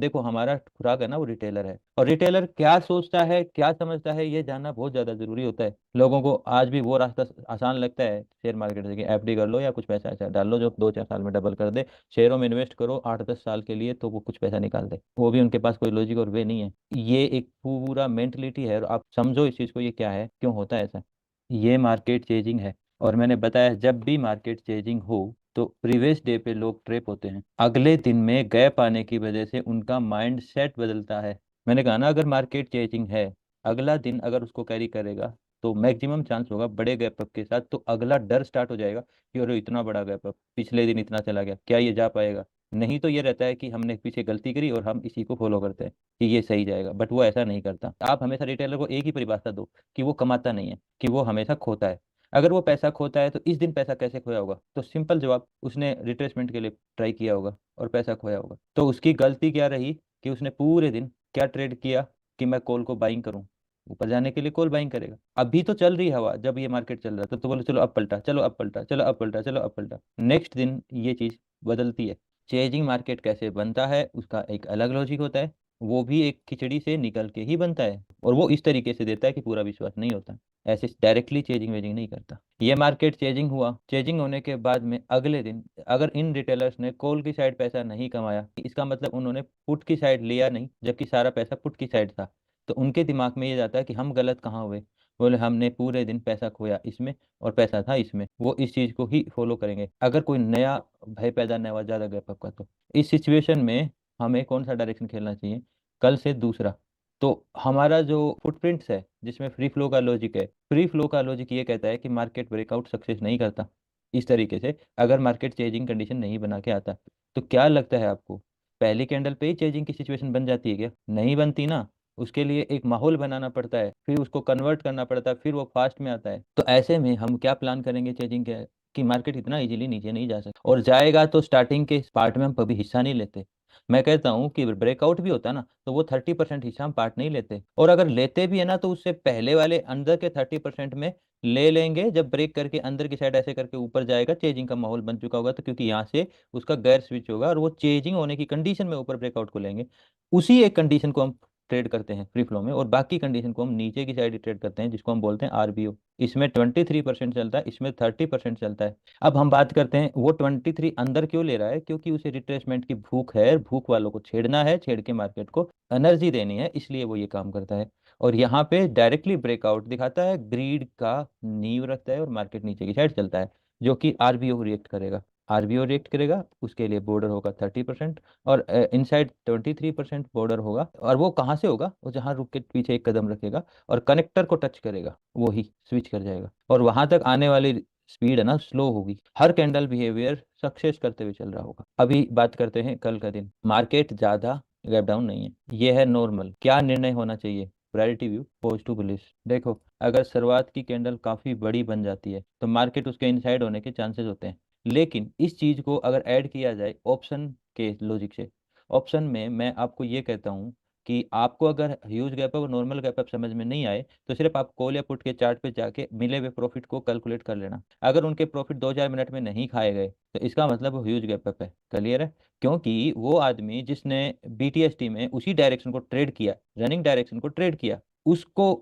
देखो हमारा खुराक है ना वो रिटेलर है, और रिटेलर क्या सोचता है क्या समझता है ये जानना बहुत ज्यादा जरूरी होता है। लोगों को आज भी वो रास्ता आसान लगता है शेयर मार्केट से कि एफडी कर लो या कुछ पैसा ऐसा डाल लो जो 2-4 साल में डबल कर दे। शेयरों में इन्वेस्ट करो 8-10 साल के लिए तो वो कुछ पैसा निकाल दे, वो भी उनके पास कोई लॉजिक और वे नहीं है। ये एक पूरा मेंटलिटी है, और आप समझो इस चीज को, ये क्या है, क्यों होता है ऐसा। ये मार्केट चेजिंग है। और मैंने बताया जब भी मार्केट चेजिंग हो तो प्रीवियस डे पे लोग ट्रेप होते हैं, अगले दिन में गैप आने की वजह से उनका माइंड सेट बदलता है। मैंने कहा ना अगर मार्केट चेजिंग है, अगला दिन अगर उसको कैरी करेगा तो मैक्सिमम चांस होगा बड़े गैप अप के साथ, तो अगला डर स्टार्ट हो जाएगा कि अरे इतना बड़ा गैप अप, पिछले दिन इतना चला गया, क्या ये जा पाएगा। नहीं तो ये रहता है कि हमने पीछे गलती करी और हम इसी को फॉलो करते हैं कि ये सही जाएगा, बट वो ऐसा नहीं करता। आप हमेशा रिटेलर को एक ही परिभाषा दो कि वो कमाता नहीं है, कि वो हमेशा खोता है। अगर वो पैसा खोता है तो इस दिन पैसा कैसे खोया होगा, तो सिंपल जवाब, उसने रिट्रेसमेंट के लिए ट्राई किया होगा और पैसा खोया होगा। तो उसकी गलती क्या रही कि उसने पूरे दिन क्या ट्रेड किया कि मैं कॉल को बाइंग करूं, ऊपर जाने के लिए कॉल बाइंग करेगा। अभी तो चल रही है हवा, जब ये मार्केट चल रहा था तो बोले चलो अब पलटा, चलो अब पलटा, चलो अब पलटा, चलो अब पलटा। नेक्स्ट दिन ये चीज बदलती है। चेजिंग मार्केट कैसे बनता है उसका एक अलग लॉजिक होता है, वो भी एक खिचड़ी से निकल के ही बनता है, और वो इस तरीके से देता है कि पूरा विश्वास नहीं होता, ऐसे डायरेक्टली चेजिंग वेजिंग नहीं करता। ये मार्केट चेजिंग हुआ, चेजिंग होने के बाद में अगले दिन अगर इन रिटेलर्स ने कॉल की साइड पैसा नहीं कमाया, इसका मतलब उन्होंने पुट की साइड लिया नहीं, जबकि सारा पैसा पुट की साइड था। तो उनके दिमाग में ये जाता है कि हम गलत कहाँ हुए, बोले हमने पूरे दिन पैसा खोया इसमें और पैसा था इसमें, वो इस चीज को ही फॉलो करेंगे। अगर कोई नया भय पैदा नहीं हुआ ज्यादा गैप अप का, तो इस सिचुएशन में हमें कौन सा डायरेक्शन खेलना चाहिए, कल से दूसरा। तो हमारा जो फुटप्रिंट्स है जिसमें फ्री फ्लो का लॉजिक है, फ्री फ्लो का लॉजिक ये कहता है कि मार्केट ब्रेकआउट सक्सेस नहीं करता इस तरीके से अगर मार्केट चेजिंग कंडीशन नहीं बना के आता। तो क्या लगता है आपको, पहली कैंडल पे ही चेजिंग की सिचुएशन बन जाती है क्या? नहीं बनती ना। उसके लिए एक माहौल बनाना पड़ता है, फिर उसको कन्वर्ट करना पड़ता है, फिर वो फास्ट में आता है। तो ऐसे में हम क्या प्लान करेंगे चेजिंग के, कि मार्केट इतना इजीली नीचे नहीं जा सकता, और जाएगा तो स्टार्टिंग के पार्ट में हम कभी हिस्सा नहीं लेते। मैं कहता हूँ कि ब्रेकआउट भी होता ना तो वो 30% हिस्सा हम पार्ट नहीं लेते, और अगर लेते भी है ना तो उससे पहले वाले अंदर के 30% में ले लेंगे, जब ब्रेक करके अंदर की साइड ऐसे करके ऊपर जाएगा, चेजिंग का माहौल बन चुका होगा, तो क्योंकि यहाँ से उसका गैर स्विच होगा और वो चेजिंग होने की कंडीशन में ऊपर ब्रेकआउट को लेंगे। उसी एक कंडीशन को हम ट्रेड करते हैं फ्री फ्लो में, और बाकी कंडीशन को हम नीचे की साइड ट्रेड करते हैं जिसको हम बोलते हैं आरबीओ। इसमें 23% चलता है, इसमें 30% चलता है। अब हम बात करते हैं वो 23 अंदर क्यों ले रहा है, क्योंकि उसे रिट्रेसमेंट की भूख है, भूख वालों को छेड़ना है, छेड़ के मार्केट को एनर्जी देनी है, इसलिए वो ये काम करता है। और यहाँ पे डायरेक्टली ब्रेकआउट दिखाता है, ग्रीड का नींव रखता है और मार्केट नीचे की साइड चलता है, जो कि आरबीओ रिएक्ट करेगा। आरबीओ रिएक्ट करेगा, उसके लिए बॉर्डर होगा 30%, और इनसाइड 23% बॉर्डर होगा। और वो कहाँ से होगा, वो जहाँ रुक के पीछे एक कदम रखेगा और कनेक्टर को टच करेगा वो ही स्विच कर जाएगा, और वहां तक आने वाली स्पीड है ना स्लो होगी, हर कैंडल बिहेवियर सक्सेस करते हुए चल रहा होगा। अभी बात करते हैं कल का दिन, मार्केट ज्यादा गैप डाउन नहीं है, ये है नॉर्मल। क्या निर्णय होना चाहिए, priority view pause to bullish. देखो अगर शुरुआत की कैंडल काफी बड़ी बन जाती है तो मार्केट उसके इनसाइड होने के चांसेस होते हैं। लेकिन इस चीज को अगर ऐड किया जाए ऑप्शन के लॉजिक से, ऑप्शन में मैं आपको ये कहता हूँ कि आपको अगर ह्यूज गैप अप और नॉर्मल गैप अप समझ में नहीं आए तो सिर्फ आप कॉल या पुट के चार्ट पे जाके मिले हुए प्रॉफिट को कैलकुलेट कर लेना। अगर उनके प्रॉफिट 2-4 मिनट में नहीं खाए गए तो इसका मतलब वो ह्यूज गैप अप है। क्लियर है? क्योंकि वो आदमी जिसने बीटीएसटी में उसी डायरेक्शन को ट्रेड किया, रनिंग डायरेक्शन को ट्रेड किया, उसको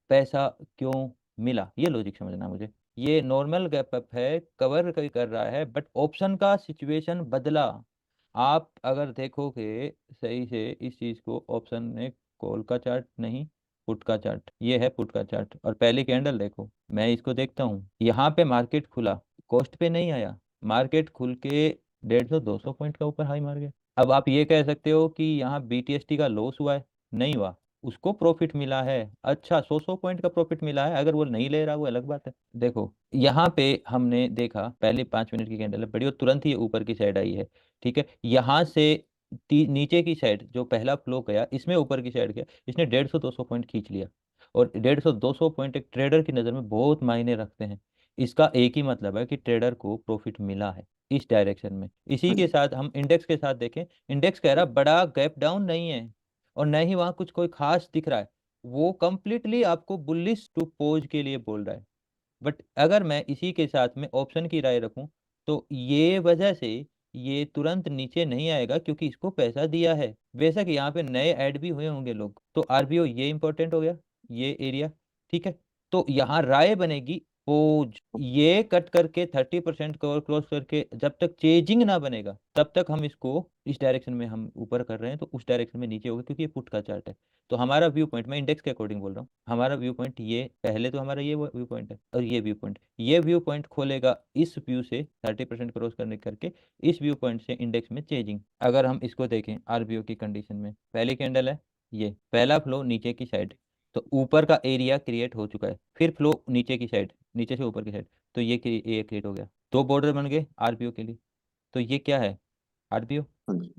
पैसा क्यों मिला, ये लॉजिक समझना मुझे। ये नॉर्मल गैप अप है, कवर कर रहा है, बट ऑप्शन का सिचुएशन बदला। आप अगर देखोगे सही से इस चीज को, ऑप्शन ने कॉल का चार्ट नहीं, पुट का चार्ट, ये है पुट का चार्ट, और पहली कैंडल देखो, मैं इसको देखता हूँ, यहाँ पे मार्केट खुला, कॉस्ट पे नहीं आया, मार्केट खुल के 150-200 पॉइंट का ऊपर हाई मार गया। अब आप ये कह सकते हो कि यहाँ बीटीएसटी का लॉस हुआ है, नहीं हुआ, उसको प्रॉफिट मिला है। अच्छा 100-100 पॉइंट का प्रॉफिट मिला है, अगर वो नहीं ले रहा वो अलग बात है। देखो यहाँ पे हमने देखा पहले 5 मिनट की कैंडल है बड़ी, और तुरंत ही ऊपर की साइड आई है। ठीक है, यहाँ से नीचे की साइड जो पहला फ्लो गया इसमें ऊपर की साइड गया, इसने 150-200 पॉइंट खींच लिया। और 150-200 पॉइंट एक ट्रेडर की नज़र में बहुत मायने रखते हैं। इसका एक ही मतलब है कि ट्रेडर को प्रॉफिट मिला है इस डायरेक्शन में। इसी के साथ हम इंडेक्स के साथ देखें, इंडेक्स कह रहा बड़ा गैप डाउन नहीं है, और न ही वहां कुछ कोई खास दिख रहा है, वो कंप्लीटली आपको बुलिश टू पोज के लिए बोल रहा है। बट अगर मैं इसी के साथ में ऑप्शन की राय रखूं तो ये वजह से ये तुरंत नीचे नहीं आएगा क्योंकि इसको पैसा दिया है। बेशक यहाँ पे नए ऐड भी हुए होंगे लोग, तो आरबीओ ये इंपॉर्टेंट हो गया, ये एरिया। ठीक है, तो यहाँ राय बनेगी पोज, ये कट करके 30% कवर क्लोज करके जब तक चेजिंग ना बनेगा तब तक हम इसको इस डायरेक्शन में हम ऊपर कर रहे हैं, तो उस डायरेक्शन में नीचे होगा क्योंकि ये पुट का चार्ट है। तो हमारा व्यू पॉइंट, मैं इंडेक्स के अकॉर्डिंग बोल रहा हूँ, हमारा व्यू पॉइंट ये पहले तो हमारा ये व्यू पॉइंट है और ये व्यू पॉइंट खोलेगा इस व्यू से 30% क्रॉस करने करके इस व्यू पॉइंट से इंडेक्स में चेजिंग। अगर हम इसको देखें आरबीओ की कंडीशन में, पहली कैंडल है, ये पहला फ्लो नीचे की साइड, तो ऊपर का एरिया क्रिएट हो चुका है, फिर फ्लो नीचे की साइड, नीचे से ऊपर की साइड, तो ये क्रिएट हो गया, दो बॉर्डर बन गए आरबीओ के लिए। तो ये क्या है, आरबीओ। हाँ जी।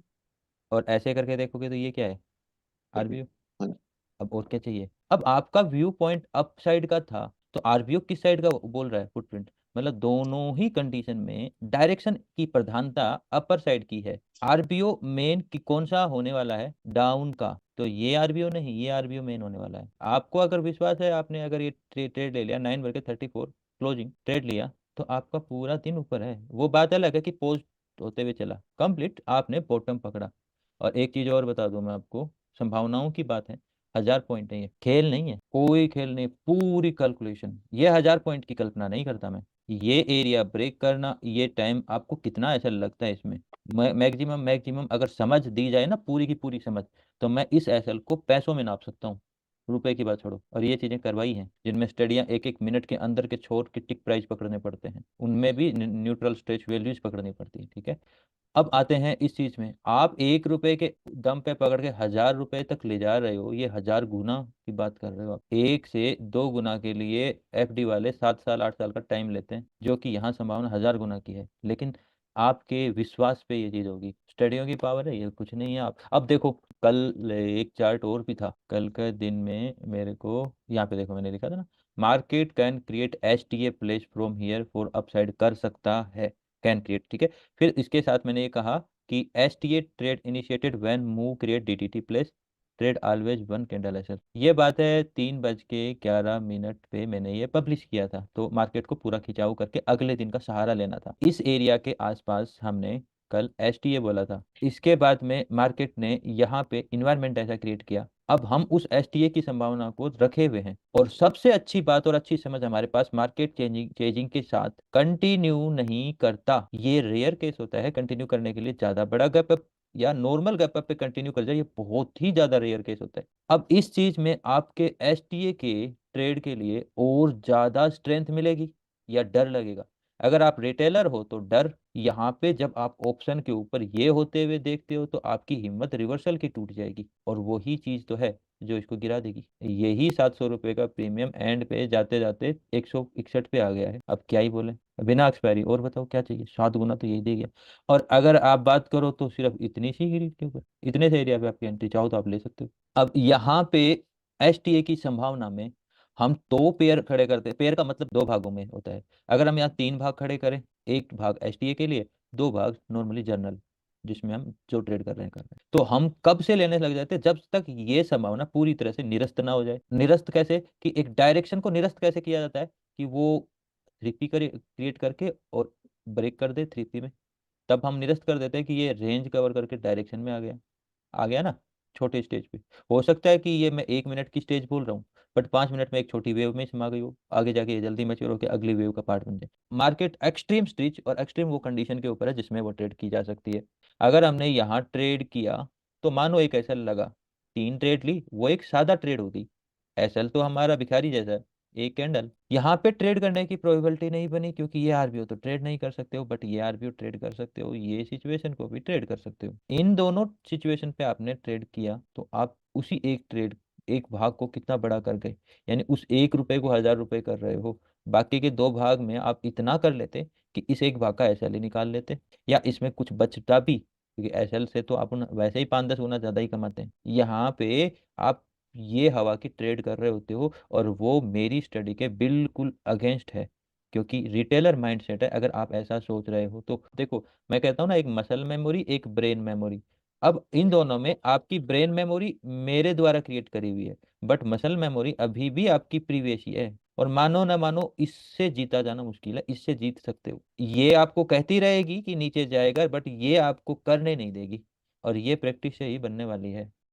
और ऐसे करके देखोगे तो ये क्या है, ओके। आरबीओ। हाँ जी। अब और क्या चाहिए, अब आपका व्यू पॉइंट अप साइड का था, तो आरबीओ किस साइड का बोल रहा है फुटप्रिंट, मतलब दोनों ही कंडीशन में डायरेक्शन की प्रधानता अपर साइड की है। आरबीओ मेन की कौन सा होने वाला है, डाउन का, तो ये आरबीओ नहीं, ये आरबीओ मेन होने वाला है। आपको अगर विश्वास है, आपने अगर ये ट्रेड ले लिया 9 बज के 34 क्लोजिंग ट्रेड लिया, तो आपका पूरा दिन ऊपर है। वो बात अलग है कि पोस्ट होते हुए चला कंप्लीट, आपने बॉटम पकड़ा। और एक चीज और बता दूं मैं आपको, संभावनाओं की बात है, 1000 पॉइंट नहीं है, खेल नहीं है, कोई खेल नहीं, पूरी कैलकुलेशन। ये 1000 पॉइंट की कल्पना नहीं करता मैं, ये एरिया ब्रेक करना, ये टाइम आपको कितना ऐसा लगता है इसमें, मैक्सिमम मैक्सिमम अगर समझ दी जाए ना, पूरी की पूरी समझ, तो मैं इस एसएल को पैसों में नाप सकता हूँ। रुपए की बात छोड़ो, और ये चीजें करवाई हैं जिनमें स्टडियां एक एक मिनट के अंदर के छोर के टिक प्राइस पकड़ने पड़ते हैं, उनमें भी न्यूट्रल स्ट्रेच वैल्यूज पकड़नी पड़ती है। ठीक है, अब आते हैं इस चीज में, आप 1 रुपए के दम पे पकड़ के 1000 रुपए तक ले जा रहे हो, ये 1000 गुना की बात कर रहे हो आप, 1 से 2 गुना के लिए एफडी वाले 7 साल 8 साल का टाइम लेते हैं, जो कि यहाँ संभावना 1000 गुना की है। लेकिन आपके विश्वास पे ये चीज होगी, स्टडियों की पावर है, ये कुछ नहीं है। आप अब देखो, कल एक चार्ट और भी था कल के दिन में, मेरे को यहाँ पे देखो मैंने लिखा था ना, market can create S T a place from here for upside, कर सकता है, कैन क्रिएट। ठीक है, फिर इसके साथ मैंने ये कहा कि S T A trade initiated when move create D T T place trade always one candle ऐसे, ये बात है 3 बज के 11 मिनट पे मैंने ये पब्लिश किया था। तो मार्केट को पूरा खिंचाव करके अगले दिन का सहारा लेना था, इस एरिया के आसपास हमने कल एस टी ए बोला था। इसके बाद में मार्केट ने यहाँ पे इन्वायरमेंट ऐसा क्रिएट किया, अब हम उस एस टी ए की संभावना को रखे हुए हैं। और सबसे अच्छी बात और अच्छी समझ हमारे पास, मार्केट चेंजिंग चेंजिंग के साथ कंटिन्यू नहीं करता, ये रेयर केस होता है कंटिन्यू करने के लिए, ज्यादा बड़ा गैप अप या नॉर्मल गैप अप पे कंटिन्यू कर जाए, ये बहुत ही ज्यादा रेयर केस होता है। अब इस चीज में आपके एसटीए के ट्रेड के लिए और ज्यादा स्ट्रेंथ मिलेगी या डर लगेगा। अगर आप रिटेलर हो तो डर, यहाँ पे जब आप ऑप्शन के ऊपर ये होते हुए देखते हो तो आपकी हिम्मत रिवर्सल की टूट जाएगी, और वही चीज तो है जो इसको गिरा देगी। यही 700 रुपये का प्रीमियम एंड पे जाते जाते 161 पे आ गया है, अब क्या ही बोले, बिना एक्सपायरी। और बताओ क्या चाहिए, 7 गुना तो यही दे गया। और अगर आप बात करो तो सिर्फ इतनी सी गिरी के ऊपर, इतने से एरिया पे आपकी एंट्री चाहो तो आप ले सकते हो। अब यहाँ पे एसटीए की संभावना में हम दो पेयर खड़े करते हैं, पेयर का मतलब दो भागों में होता है। अगर हम यहाँ 3 भाग खड़े करें, एक भाग एसटीए के लिए, 2 भाग नॉर्मली जर्नल जिसमें हम जो ट्रेड कर रहे हैं, तो हम कब से लेने लग जाते हैं, जब तक ये संभावना पूरी तरह से निरस्त ना हो जाए। निरस्त कैसे, कि एक डायरेक्शन को निरस्त कैसे किया जाता है, कि वो 3P क्रिएट करके और ब्रेक कर दे 3P में, तब हम निरस्त कर देते हैं कि ये रेंज कवर करके डायरेक्शन में आ गया, आ गया ना, छोटे स्टेज पे। हो सकता है कि ये मैं 1 मिनट की स्टेज बोल रहा हूँ, बट 5 मिनट में एक छोटी वेव में समा गई हो, आगे जाके ये जल्दी मैच्योर होकर अगली वेव का पार्ट बन जाए। मार्केट एक्सट्रीम स्टेज और एक्सट्रीम वो कंडीशन के ऊपर है जिसमें वो ट्रेड की जा सकती है। अगर हमने यहाँ ट्रेड किया, तो मानो एक एसएल लगा, 3 ट्रेड ली, वो एक सादा ट्रेड होती, एसएल तो हमारा भिखारी जैसा है, एक कैंडल, यहाँ पे ट्रेड करने की प्रोबेबिलिटी नहीं बनी क्योंकि ये आरबीओ तो ट्रेड नहीं कर सकते हो, बट ये आरबीओ ट्रेड कर सकते हो, ये सिचुएशन को भी ट्रेड कर सकते हो। इन दोनों सिचुएशन पे आपने ट्रेड किया तो आप उसी एक ट्रेड, एक भाग को कितना बड़ा कर गए, यानी उस 1 रुपए को 1000 रुपए कर रहे हो, बाकी के 2 भाग में आप इतना कर लेते कि इस एक भाग का एसएल ही निकाल लेते, या इसमें कुछ बचता भी, क्योंकि एसएल से तो आप वैसे ही 5-10 गुना ज्यादा ही कमाते हैं। यहाँ पे आप ये हवा की ट्रेड कर रहे होते हो, और वो मेरी स्टडी के बिल्कुल अगेंस्ट है, क्योंकि रिटेलर माइंडसेट है। अगर आप ऐसा सोच रहे हो तो देखो, मैं कहता हूँ ना, एक मसल मेमोरी एक ब्रेन मेमोरी, अब इन दोनों में आपकी ब्रेन मेमोरी मेरे द्वारा क्रिएट करी हुई है, बट मसल मेमोरी अभी भी आपकी प्रीवियस ही है। और मानो ना मानो, इससे जीता जाना मुश्किल है, इससे जीत सकते हो। ये आपको कहती रहेगी कि नीचे जाएगा, बट ये आपको करने नहीं देगी, और ये प्रैक्टिस से ही बनने वाली है।